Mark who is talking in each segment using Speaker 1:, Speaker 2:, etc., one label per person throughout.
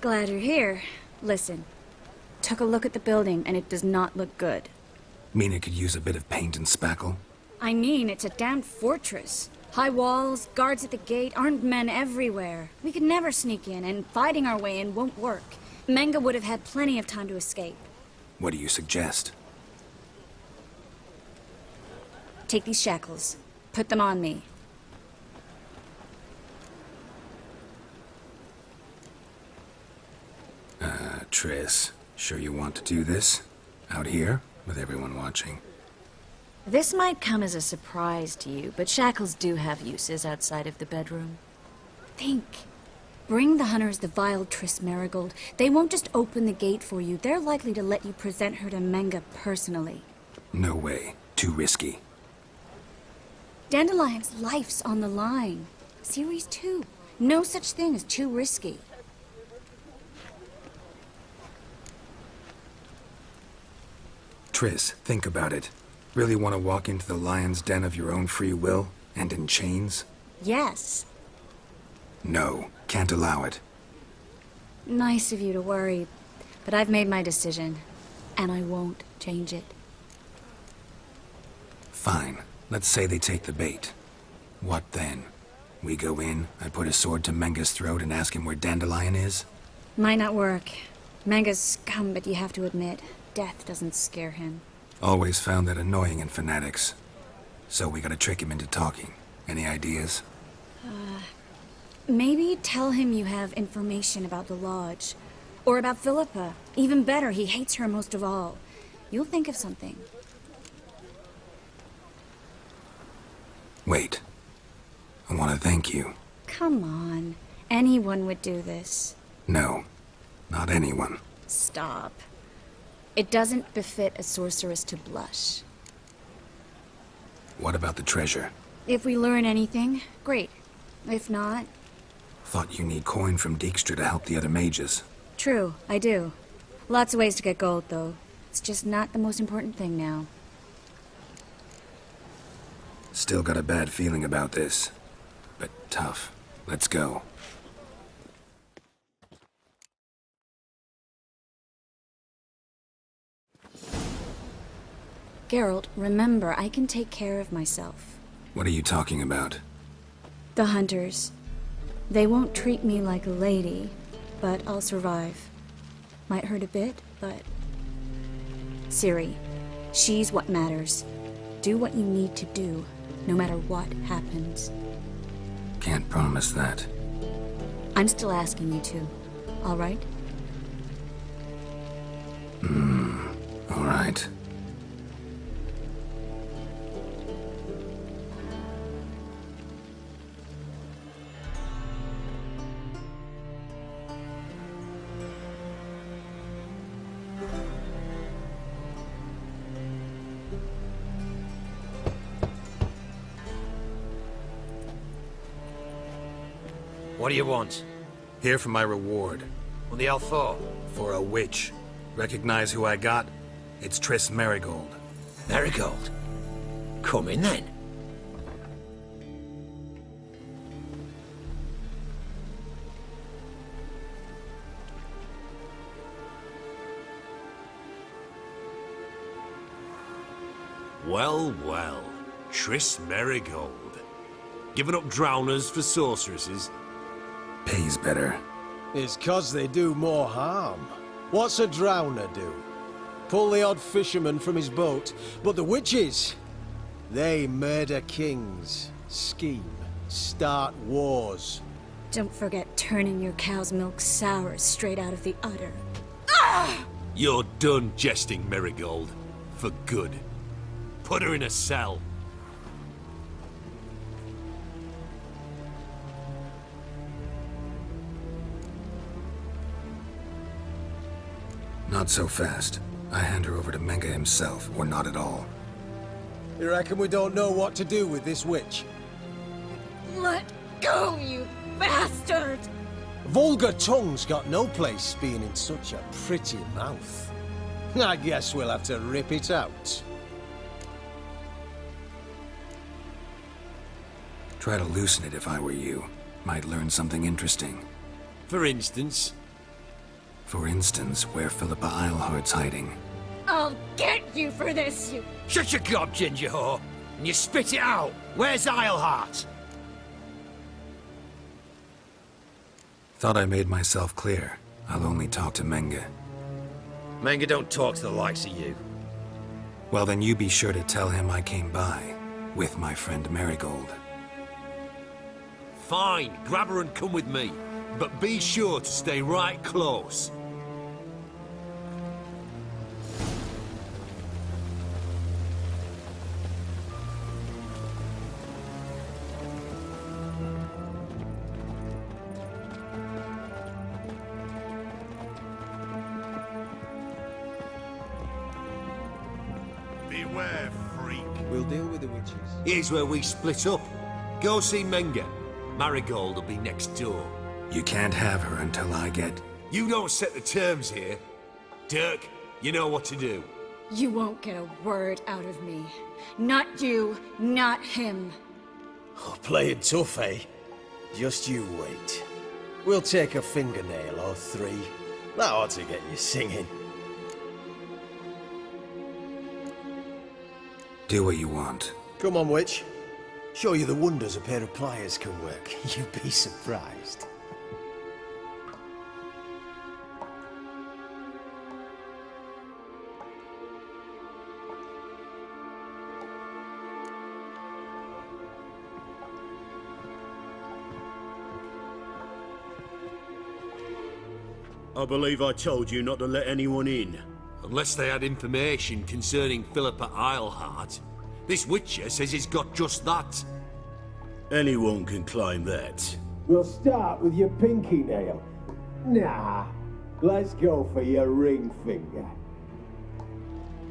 Speaker 1: Glad you're here. Listen, took a look at the building and it does not look good.
Speaker 2: Mean it could use a bit of paint and spackle?
Speaker 1: I mean, it's a damn fortress. High walls, guards at the gate, armed men everywhere. We could never sneak in, and fighting our way in won't work. Menga would have had plenty of time to escape.
Speaker 2: What do you suggest?
Speaker 1: Take these shackles. Put them on me.
Speaker 2: Triss, sure you want to do this? Out here, with everyone watching?
Speaker 1: This might come as a surprise to you, but shackles do have uses outside of the bedroom. Think. Bring the hunters the vile Triss Marigold. They won't just open the gate for you. They're likely to let you present her to Menga personally.
Speaker 2: No way. Too risky.
Speaker 1: Dandelion's life's on the line. Series 2. No such thing as too risky.
Speaker 2: Triss, think about it. Really want to walk into the lion's den of your own free will, and in chains?
Speaker 1: Yes.
Speaker 2: No, can't allow it.
Speaker 1: Nice of you to worry, but I've made my decision, and I won't change it.
Speaker 2: Fine. Let's say they take the bait. What then? We go in, I put a sword to Menga's throat and ask him where Dandelion is?
Speaker 1: Might not work. Menga's scum, but you have to admit, death doesn't scare him.
Speaker 2: Always found that annoying in fanatics. So we gotta trick him into talking. Any ideas?
Speaker 1: Maybe tell him you have information about the Lodge. Or about Philippa. Even better, he hates her most of all. You'll think of something.
Speaker 2: Wait. I want to thank you.
Speaker 1: Come on. Anyone would do this.
Speaker 2: No. Not anyone.
Speaker 1: Stop. It doesn't befit a sorceress to blush.
Speaker 2: What about the treasure?
Speaker 1: If we learn anything, great. If not...
Speaker 2: Thought you need coin from Dijkstra to help the other mages.
Speaker 1: True, I do. Lots of ways to get gold, though. It's just not the most important thing now.
Speaker 2: Still got a bad feeling about this. But tough. Let's go.
Speaker 1: Geralt, remember, I can take care of myself.
Speaker 2: What are you talking about?
Speaker 1: The hunters. They won't treat me like a lady, but I'll survive. Might hurt a bit, but... Ciri, she's what matters. Do what you need to do, no matter what happens.
Speaker 2: Can't promise that.
Speaker 1: I'm still asking you to, all right?
Speaker 2: All right.
Speaker 3: What do you want?
Speaker 2: Here for my reward.
Speaker 3: What the hell for?
Speaker 2: For a witch. Recognize who I got? It's Triss Marigold.
Speaker 3: Marigold? Come in then.
Speaker 4: Well, well. Triss Marigold. Giving up drowners for sorceresses?
Speaker 2: Pays better.
Speaker 5: It's 'cause they do more harm. What's a drowner do? Pull the odd fisherman from his boat. But the witches, they murder kings, scheme, start wars.
Speaker 1: Don't forget turning your cow's milk sour straight out of the udder.
Speaker 4: You're done jesting, Marigold. For good. Put her in a cell.
Speaker 2: Not so fast. I hand her over to Menga himself, or not at all.
Speaker 5: You reckon we don't know what to do with this witch?
Speaker 1: Let go, you bastard!
Speaker 5: Vulgar tongue's got no place being in such a pretty mouth. I guess we'll have to rip it out.
Speaker 2: Try to loosen it if I were you. Might learn something interesting.
Speaker 4: For instance?
Speaker 2: For instance, where Philippa Eilhart's hiding.
Speaker 1: I'll get you for this, you...
Speaker 3: Shut your gob, ginger whore, and you spit it out. Where's Eilhart?
Speaker 2: Thought I made myself clear. I'll only talk to Menge.
Speaker 3: Menge don't talk to the likes of you.
Speaker 2: Well, then you be sure to tell him I came by, with my friend Marigold.
Speaker 4: Fine, grab her and come with me. But be sure to stay right close. Beware, freak.
Speaker 5: We'll deal with the witches.
Speaker 4: Here's where we split up. Go see Menge. Marigold will be next door.
Speaker 2: You can't have her until I get...
Speaker 4: You don't set the terms here. Dirk, you know what to do.
Speaker 1: You won't get a word out of me. Not you, not him.
Speaker 5: Oh, playing tough, eh? Just you wait. We'll take a fingernail or three. That ought to get you singing.
Speaker 2: Do what you want.
Speaker 5: Come on, witch. Show you the wonders a pair of pliers can work. You'd be surprised.
Speaker 6: I believe I told you not to let anyone in.
Speaker 4: Unless they had information concerning Philippa Eilhart. This Witcher says he's got just that.
Speaker 6: Anyone can claim that.
Speaker 7: We'll start with your pinky nail. Nah, let's go for your ring finger.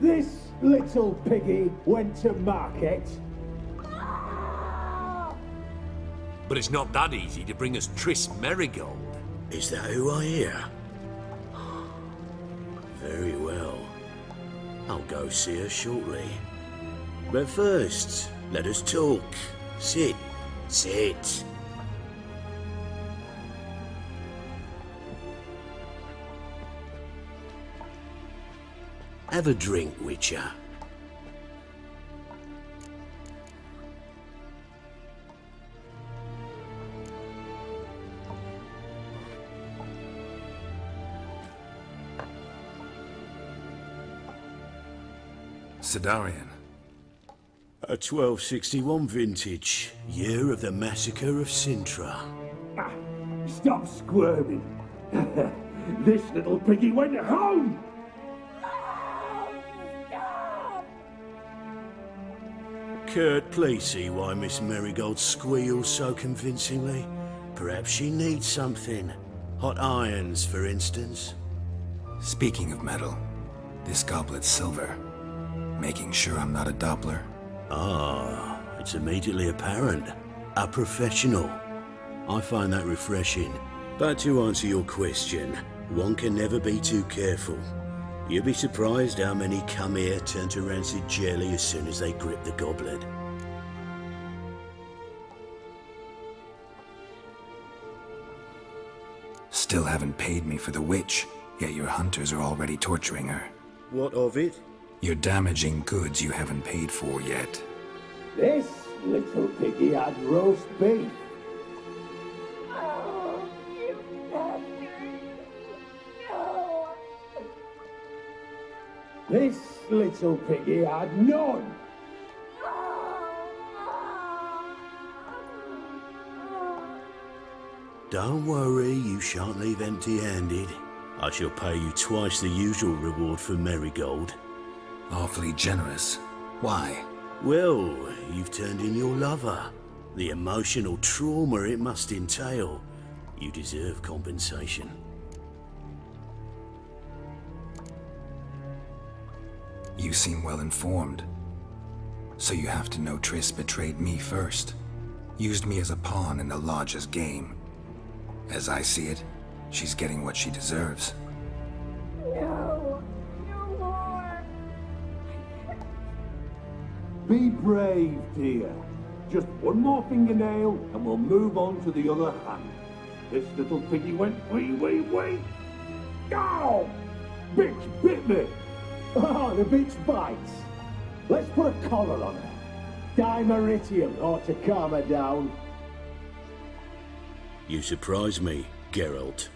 Speaker 7: This little piggy went to market.
Speaker 4: But it's not that easy to bring us Triss Merigold.
Speaker 6: Is that who I hear? Very well. I'll go see her shortly. But first, let us talk. Sit. Sit. Have a drink, Witcher.
Speaker 2: Sidarian.
Speaker 6: A 1261 vintage, year of the massacre of Sintra.
Speaker 7: Ah, stop squirming. This little piggy went home.
Speaker 6: Kurt, please see why Miss Marigold squeals so convincingly. Perhaps she needs something. Hot irons, for instance.
Speaker 2: Speaking of metal, this goblet's silver. Making sure I'm not a Doppler.
Speaker 6: Ah, it's immediately apparent. A professional. I find that refreshing. But to answer your question, one can never be too careful. You'll be surprised how many come here turn to rancid jelly as soon as they grip the goblet.
Speaker 2: Still haven't paid me for the witch, yet your hunters are already torturing her.
Speaker 6: What of it?
Speaker 2: You're damaging goods you haven't paid for yet.
Speaker 7: This little piggy had roast beef. Oh, you bastard. No. This little piggy had none.
Speaker 6: Don't worry, you shan't leave empty-handed. I shall pay you twice the usual reward for Marigold.
Speaker 2: Awfully generous. Why?
Speaker 6: Well, you've turned in your lover. The emotional trauma it must entail. You deserve compensation.
Speaker 2: You seem well informed. So you have to know Triss betrayed me first. Used me as a pawn in the Lodge's game. As I see it, she's getting what she deserves.
Speaker 1: No, no more.
Speaker 7: Be brave, dear. Just one more fingernail and we'll move on to the other hand. This little piggy went wee. Ow! Bitch bit me! Oh, the bitch bites. Let's put a collar on her. Dimeritium ought to calm her down.
Speaker 6: You surprise me, Geralt.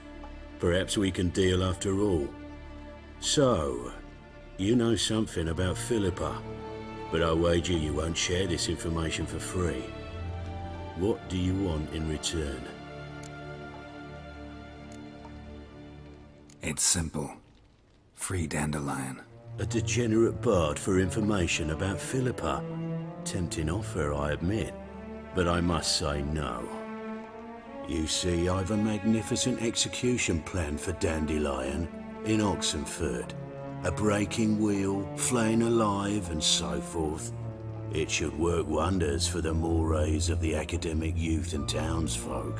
Speaker 6: Perhaps we can deal after all. So, you know something about Philippa, but I wager you won't share this information for free. What do you want in return?
Speaker 2: It's simple. Free Dandelion.
Speaker 6: A degenerate bard for information about Philippa. Tempting offer, I admit, but I must say no. You see, I've a magnificent execution plan for Dandelion in Oxenford. A breaking wheel, flaying alive, and so forth. It should work wonders for the mores of the academic youth and townsfolk.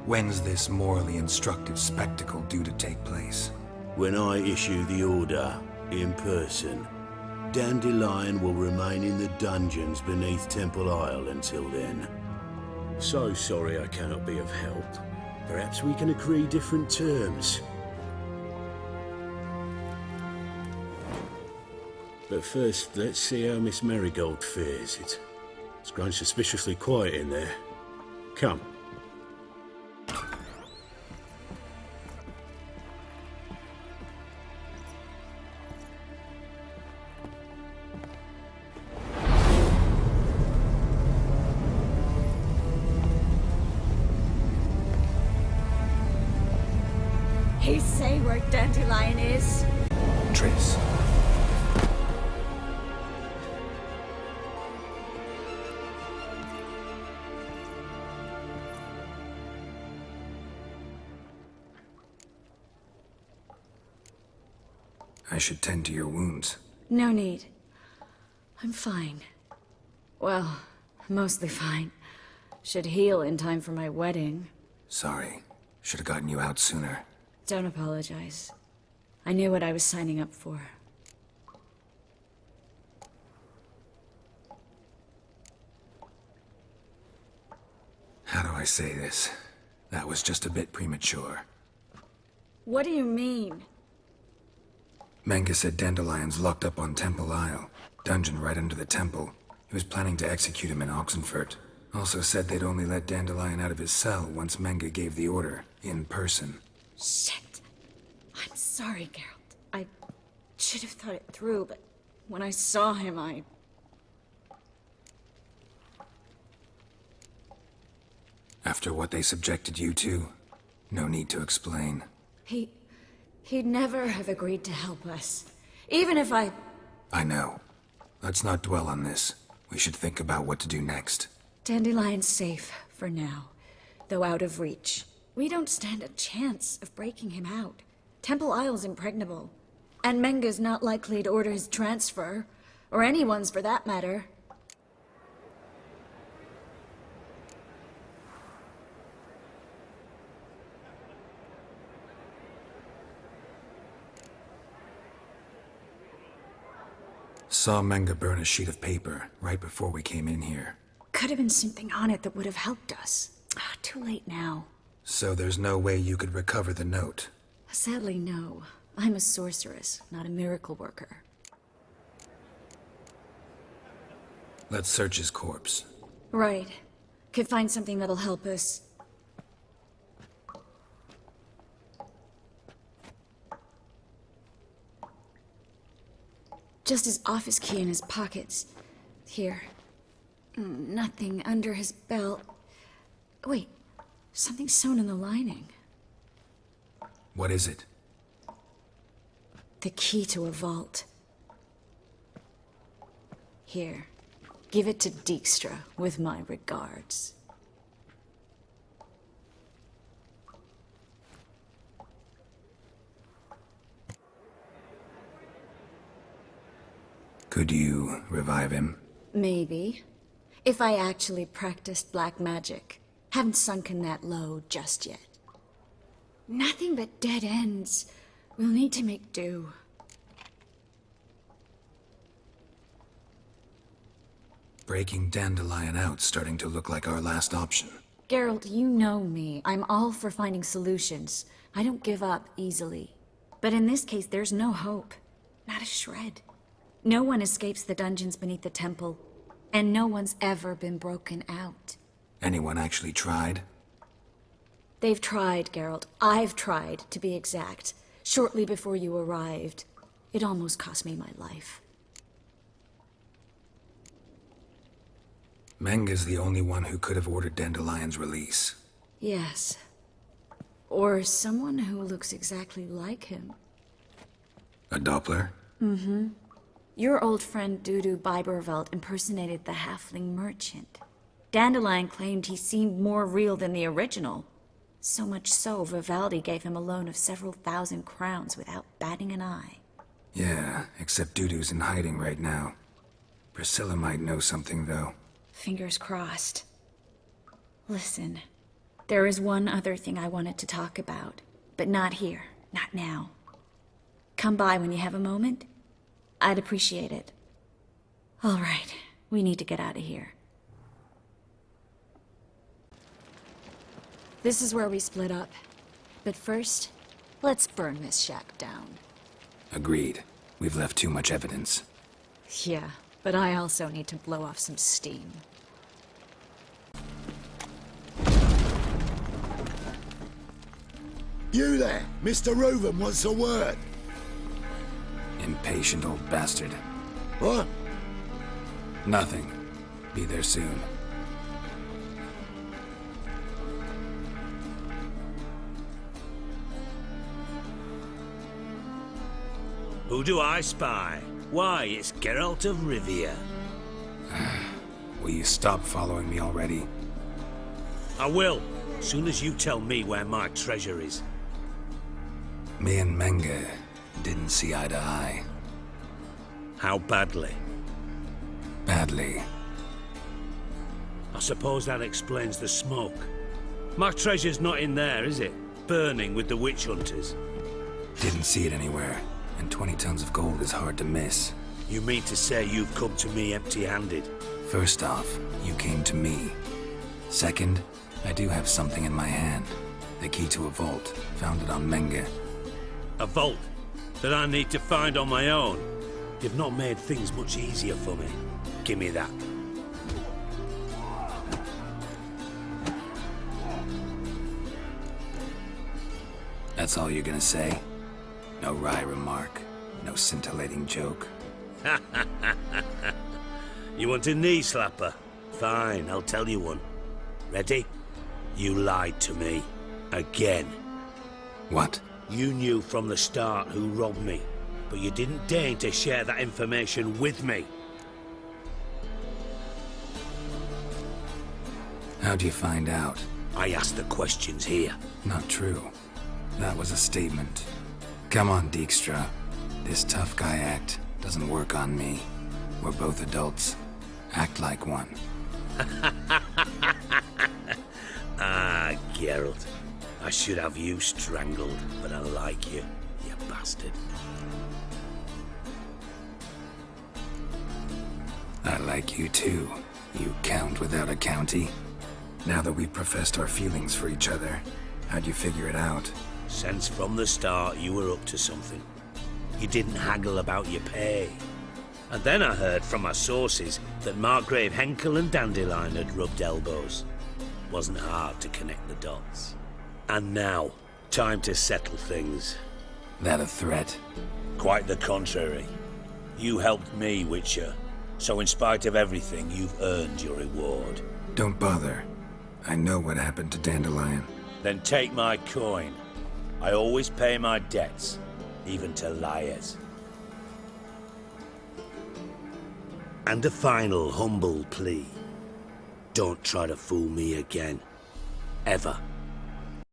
Speaker 2: When's this morally instructive spectacle due to take place?
Speaker 6: When I issue the order, in person, Dandelion will remain in the dungeons beneath Temple Isle until then. So sorry I cannot be of help. Perhaps we can agree different terms. But first, let's see how Miss Marigold fares. It's grown suspiciously quiet in there. Come.
Speaker 1: He say where Dandelion is?
Speaker 2: Triss. I should tend to your wounds.
Speaker 1: No need. I'm fine. Well, mostly fine. Should heal in time for my wedding.
Speaker 2: Sorry. Should have gotten you out sooner.
Speaker 1: Don't apologize. I knew what I was signing up for.
Speaker 2: How do I say this? That was just a bit premature.
Speaker 1: What do you mean?
Speaker 2: Menge said Dandelion's locked up on Temple Isle. Dungeon right under the temple. He was planning to execute him in Oxenfurt. Also said they'd only let Dandelion out of his cell once Menge gave the order, in person.
Speaker 1: Shit. I'm sorry, Geralt. I should have thought it through, but when I saw him,
Speaker 2: After what they subjected you to, no need to explain.
Speaker 1: He'd never have agreed to help us. Even if I
Speaker 2: know. Let's not dwell on this. We should think about what to do next.
Speaker 1: Dandelion's safe, for now. Though out of reach. We don't stand a chance of breaking him out. Temple Isle's impregnable. And Menge's not likely to order his transfer. Or anyone's for that matter.
Speaker 2: Saw Menge burn a sheet of paper right before we came in here.
Speaker 1: Could have been something on it that would have helped us. Too late now.
Speaker 2: So there's no way you could recover the note?
Speaker 1: Sadly, no. I'm a sorceress, not a miracle worker.
Speaker 2: Let's search his corpse.
Speaker 1: Right. Could find something that'll help us. Just his office key in his pockets. Here. Nothing under his belt. Wait, something sewn in the lining.
Speaker 2: What is it?
Speaker 1: The key to a vault. Here. Give it to Dijkstra, with my regards.
Speaker 2: Could you revive him?
Speaker 1: Maybe. If I actually practiced black magic. Haven't sunken that low just yet. Nothing but dead ends. We'll need to make do.
Speaker 2: Breaking Dandelion out's starting to look like our last option.
Speaker 1: Geralt, you know me. I'm all for finding solutions. I don't give up easily. But in this case, there's no hope. Not a shred. No one escapes the dungeons beneath the temple, and no one's ever been broken out.
Speaker 2: Anyone actually tried?
Speaker 1: They've tried, Geralt. I've tried, to be exact. Shortly before you arrived. It almost cost me my life.
Speaker 2: Menga's the only one who could have ordered Dandelion's release.
Speaker 1: Yes. Or someone who looks exactly like him.
Speaker 2: A Doppler?
Speaker 1: Mm-hmm. Your old friend Dudu Biberveld impersonated the halfling merchant. Dandelion claimed he seemed more real than the original. So much so, Vivaldi gave him a loan of several thousand crowns without batting an eye.
Speaker 2: Yeah, except Dudu's in hiding right now. Priscilla might know something, though.
Speaker 1: Fingers crossed. Listen, there is one other thing I wanted to talk about, but not here, not now. Come by when you have a moment. I'd appreciate it. All right, we need to get out of here. This is where we split up. But first, let's burn this shack down.
Speaker 2: Agreed. We've left too much evidence.
Speaker 1: Yeah, but I also need to blow off some steam.
Speaker 8: You there! Mr. Reuven wants a word!
Speaker 2: Impatient old bastard.
Speaker 8: What?
Speaker 2: Nothing. Be there soon.
Speaker 6: Who do I spy? Why, it's Geralt of Rivia.
Speaker 2: Will you stop following me already?
Speaker 6: I will, soon as you tell me where my treasure is.
Speaker 2: Me and Menga didn't see eye to eye.
Speaker 6: How badly?
Speaker 2: Badly.
Speaker 6: I suppose that explains the smoke. My treasure's not in there, is it? Burning with the witch hunters.
Speaker 2: Didn't see it anywhere, and 20 tons of gold is hard to miss.
Speaker 6: You mean to say you've come to me empty-handed?
Speaker 2: First off, you came to me. Second, I do have something in my hand. The key to a vault, found it on Menga.
Speaker 6: A vault that I need to find on my own. You've not made things much easier for me. Give me that.
Speaker 2: That's all you're gonna say? No wry remark, no scintillating joke.
Speaker 6: You want a knee slapper? Fine, I'll tell you one. Ready? You lied to me. Again.
Speaker 2: What?
Speaker 6: You knew from the start who robbed me, but you didn't deign to share that information with me.
Speaker 2: How'd you find out?
Speaker 6: I asked the questions here.
Speaker 2: Not true. That was a statement. Come on, Dijkstra. This tough guy act doesn't work on me. We're both adults. Act like one.
Speaker 6: Ah, Geralt. I should have you strangled, but I like you, you bastard.
Speaker 2: I like you too, you count without a county. Now that we've professed our feelings for each other, how'd you figure it out?
Speaker 6: Since from the start you were up to something. You didn't haggle about your pay. And then I heard from my sources that Margrave Henkel and Dandelion had rubbed elbows. Wasn't hard to connect the dots. And now, time to settle things.
Speaker 2: That a threat?
Speaker 6: Quite the contrary. You helped me, Witcher. So in spite of everything, you've earned your reward.
Speaker 2: Don't bother. I know what happened to Dandelion.
Speaker 6: Then take my coin. I always pay my debts, even to liars. And a final humble plea. Don't try to fool me again. Ever.